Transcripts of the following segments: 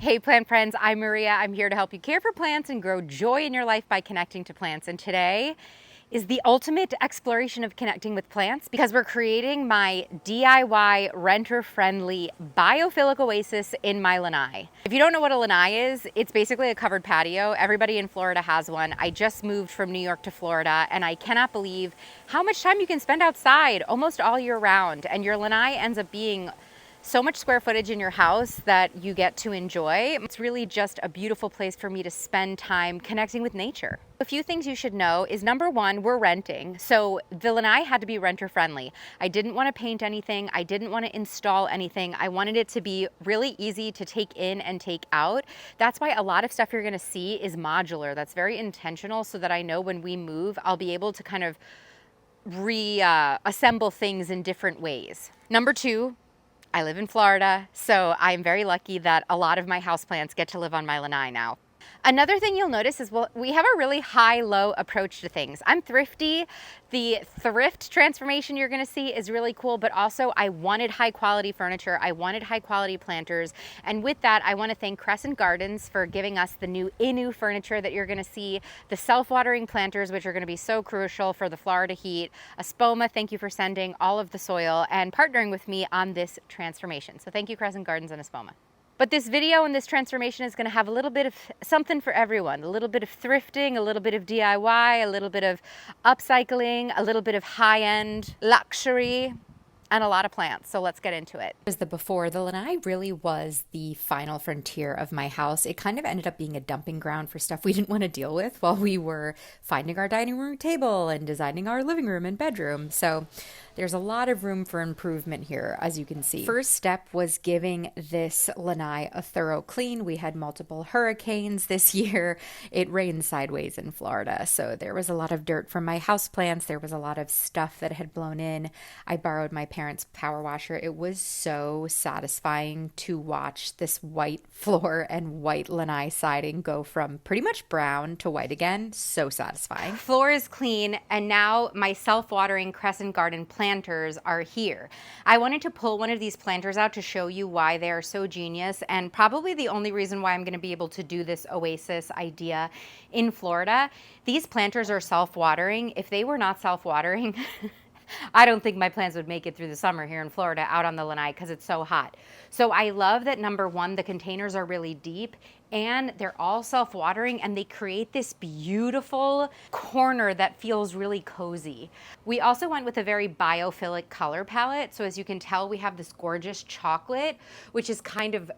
Hey plant friends, I'm Maria. I'm here to help you care for plants and grow joy in your life by connecting to plants. And today is the ultimate exploration of connecting with plants because we're creating my DIY renter-friendly biophilic oasis in my lanai. If you don't know what a lanai is, it's basically a covered patio. Everybody in Florida has one. I just moved from New York to Florida and I cannot believe how much time you can spend outside almost all year round. And your lanai ends up being so much square footage in your house that you get to enjoy. It's really just a beautiful place for me to spend time connecting with nature. A few things you should know is number one, we're renting. So the lanai had to be renter friendly. I didn't want to paint anything. I didn't want to install anything. I wanted it to be really easy to take in and take out. That's why a lot of stuff you're going to see is modular. That's very intentional so that I know when we move, I'll be able to kind of reassemble things in different ways. Number two, I live in Florida, so I'm very lucky that a lot of my houseplants get to live on my lanai now. Another thing you'll notice is we have a really high-low approach to things. I'm thrifty. The thrift transformation you're gonna see is really cool, but also I wanted high-quality furniture. I wanted high-quality planters. And with that, I wanna thank Crescent Gardens for giving us the new InOu furniture that you're gonna see, the self-watering planters, which are gonna be so crucial for the Florida heat. Espoma, thank you for sending all of the soil and partnering with me on this transformation. So thank you, Crescent Gardens and Espoma. But this video and this transformation is going to have a little bit of something for everyone. A little bit of thrifting, a little bit of DIY, a little bit of upcycling, a little bit of high-end luxury, and a lot of plants. So let's get into it. As the before, the lanai really was the final frontier of my house. It kind of ended up being a dumping ground for stuff we didn't want to deal with while we were finding our dining room table and designing our living room and bedroom. So there's a lot of room for improvement here, as you can see. First step was giving this lanai a thorough clean. We had multiple hurricanes this year. It rained sideways in Florida, so there was a lot of dirt from my houseplants. There was a lot of stuff that had blown in. I borrowed my parents' power washer. It was so satisfying to watch this white floor and white lanai siding go from pretty much brown to white again. So satisfying. Floor is clean, and now my self-watering Crescent Garden planters are here. I wanted to pull one of these planters out to show you why they are so genius, and probably the only reason why I'm going to be able to do this oasis idea in Florida. These planters are self-watering. If they were not self-watering, I don't think my plants would make it through the summer here in Florida out on the lanai because it's so hot. So I love that number one, the containers are really deep and they're all self-watering and they create this beautiful corner that feels really cozy. We also went with a very biophilic color palette. So as you can tell, we have this gorgeous chocolate, which is kind of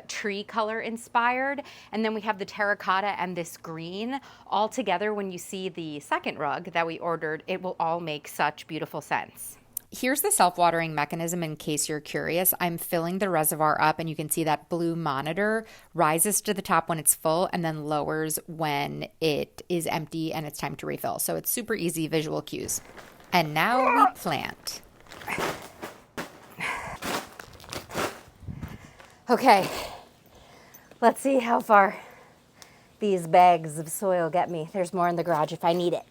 tree color inspired. And then we have the terracotta and this green. All together, when you see the second rug that we ordered, it will all make such beautiful sense. Here's the self-watering mechanism in case you're curious. I'm filling the reservoir up and you can see that blue monitor rises to the top when it's full and then lowers when it is empty and it's time to refill. So it's super easy visual cues. And now we plant. Okay, let's see how far these bags of soil get me. There's more in the garage if I need it.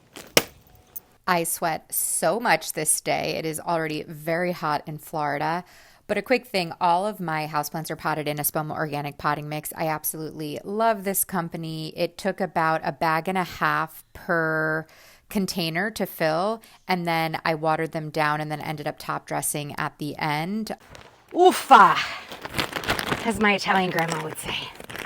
I sweat so much this day. It is already very hot in Florida. But a quick thing, all of my houseplants are potted in Espoma organic potting mix. I absolutely love this company. It took about a bag and a half per container to fill, and then I watered them down and then ended up top dressing at the end. Oofa, as my Italian grandma would say.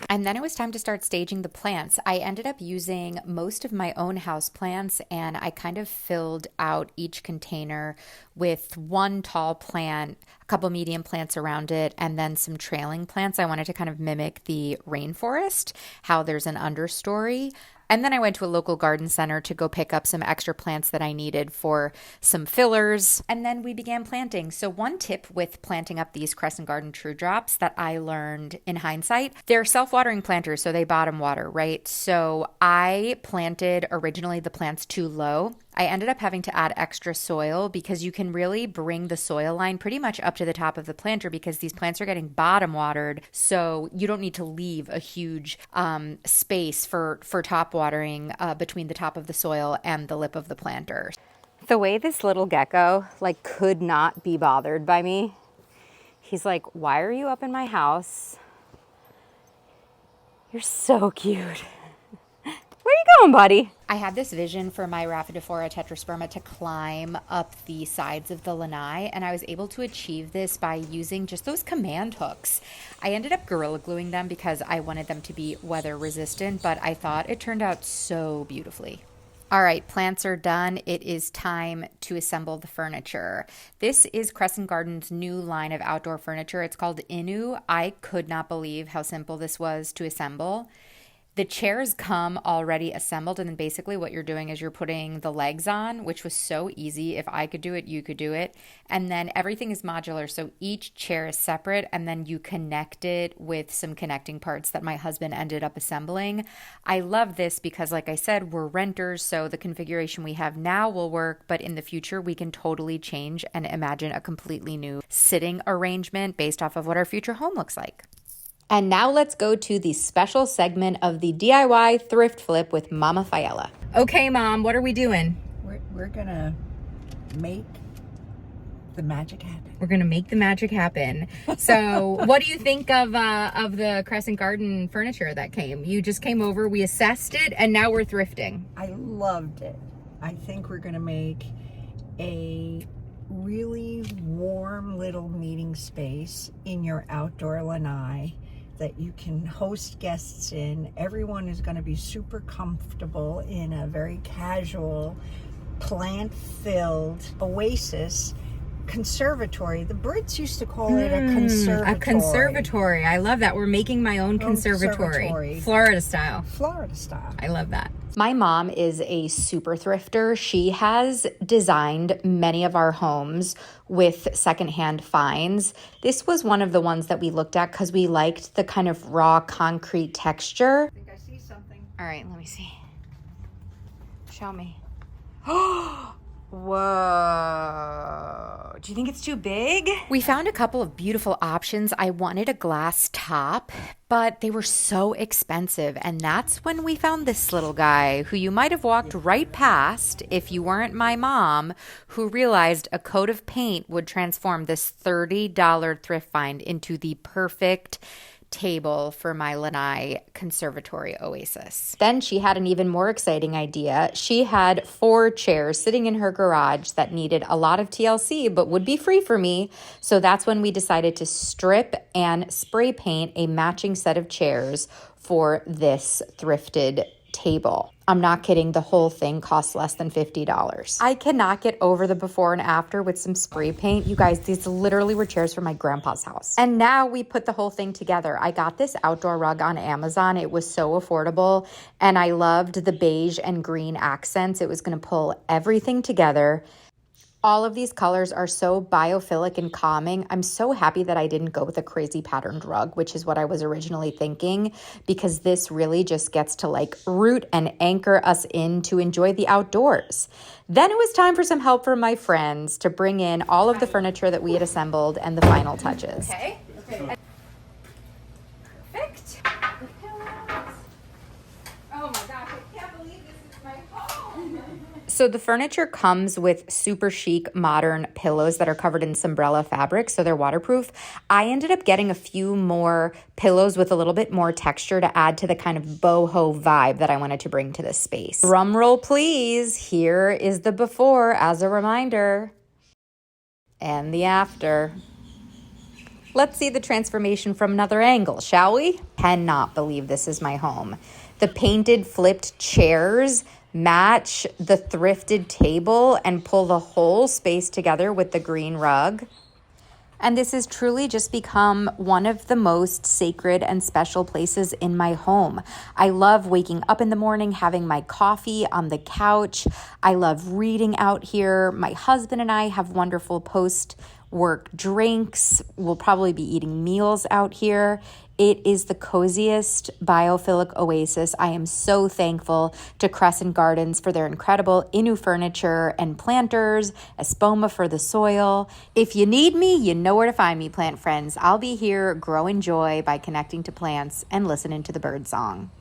And then it was time to start staging the plants. I ended up using most of my own house plants, and I kind of filled out each container with one tall plant, a couple medium plants around it, and then some trailing plants. I wanted to kind of mimic the rainforest, how there's an understory. And then I went to a local garden center to go pick up some extra plants that I needed for some fillers. And then we began planting. So one tip with planting up these Crescent Garden True Drops that I learned in hindsight, they're self-watering planters, so they bottom water, right? So I planted originally the plants too low. I ended up having to add extra soil because you can really bring the soil line pretty much up to the top of the planter because these plants are getting bottom watered. So you don't need to leave a huge space for top watering between the top of the soil and the lip of the planter. The way this little gecko could not be bothered by me. He's like, why are you up in my house? You're so cute. Where are you going, buddy? I had this vision for my Rhaphidophora tetrasperma to climb up the sides of the lanai, and I was able to achieve this by using just those command hooks. I ended up Gorilla Gluing them because I wanted them to be weather resistant, but I thought it turned out so beautifully. All right, plants are done. It is time to assemble the furniture. This is Crescent Garden's new line of outdoor furniture. It's called InOu. I could not believe how simple this was to assemble. The chairs come already assembled, and then basically what you're doing is you're putting the legs on, which was so easy. If I could do it, you could do it. And then everything is modular, so each chair is separate, and then you connect it with some connecting parts that my husband ended up assembling. I love this because, like I said, we're renters, so the configuration we have now will work, but in the future we can totally change and imagine a completely new sitting arrangement based off of what our future home looks like. And now let's go to the special segment of the DIY Thrift Flip with Mama Fiella. Okay, Mom, what are we doing? We're gonna make the magic happen. We're gonna make the magic happen. So, what do you think of the Crescent Garden furniture that came? You just came over, we assessed it, and now we're thrifting. I loved it. I think we're gonna make a really warm little meeting space in your outdoor lanai that you can host guests in. Everyone is going to be super comfortable in a very casual, plant-filled oasis conservatory. The Brits used to call it a conservatory. A conservatory. I love that. We're making my own conservatory. Florida style. Florida style. I love that. My mom is a super thrifter. She has designed many of our homes with secondhand finds. This was one of the ones that we looked at because we liked the kind of raw concrete texture. I think I see something. All right, let me see. Show me. Whoa. Do you think it's too big? We found a couple of beautiful options. I wanted a glass top, but they were so expensive. And that's when we found this little guy who you might have walked right past if you weren't my mom, who realized a coat of paint would transform this $30 thrift find into the perfect table for my Lanai conservatory oasis. Then she had an even more exciting idea. She had 4 chairs sitting in her garage that needed a lot of TLC but would be free for me. So that's when we decided to strip and spray paint a matching set of chairs for this thrifted table. I'm not kidding. The whole thing costs less than $50. I cannot get over the before and after with some spray paint. You guys, these literally were chairs from my grandpa's house. And now we put the whole thing together. I got this outdoor rug on Amazon. It was so affordable, and I loved the beige and green accents. It was going to pull everything together. All of these colors are so biophilic and calming. I'm so happy that I didn't go with a crazy patterned rug, which is what I was originally thinking, because this really just gets to like root and anchor us in to enjoy the outdoors. Then it was time for some help from my friends to bring in all of the furniture that we had assembled and the final touches. Okay. Perfect. Oh my gosh, I can't believe this is my home. So the furniture comes with super chic modern pillows that are covered in Sombrella fabric, so they're waterproof. I ended up getting a few more pillows with a little bit more texture to add to the kind of boho vibe that I wanted to bring to this space. Drum roll, please. Here is the before as a reminder, and the after. Let's see the transformation from another angle, shall we? Cannot believe this is my home. The painted flipped chairs match the thrifted table and pull the whole space together with the green rug. And this has truly just become one of the most sacred and special places in my home. I love waking up in the morning, having my coffee on the couch. I love reading out here. My husband and I have wonderful post-work drinks. We'll probably be eating meals out here. It is the coziest biophilic oasis. I am so thankful to Crescent Gardens for their incredible InOu furniture and planters, Espoma for the soil. If you need me, you know where to find me, plant friends. I'll be here growing joy by connecting to plants and listening to the bird song.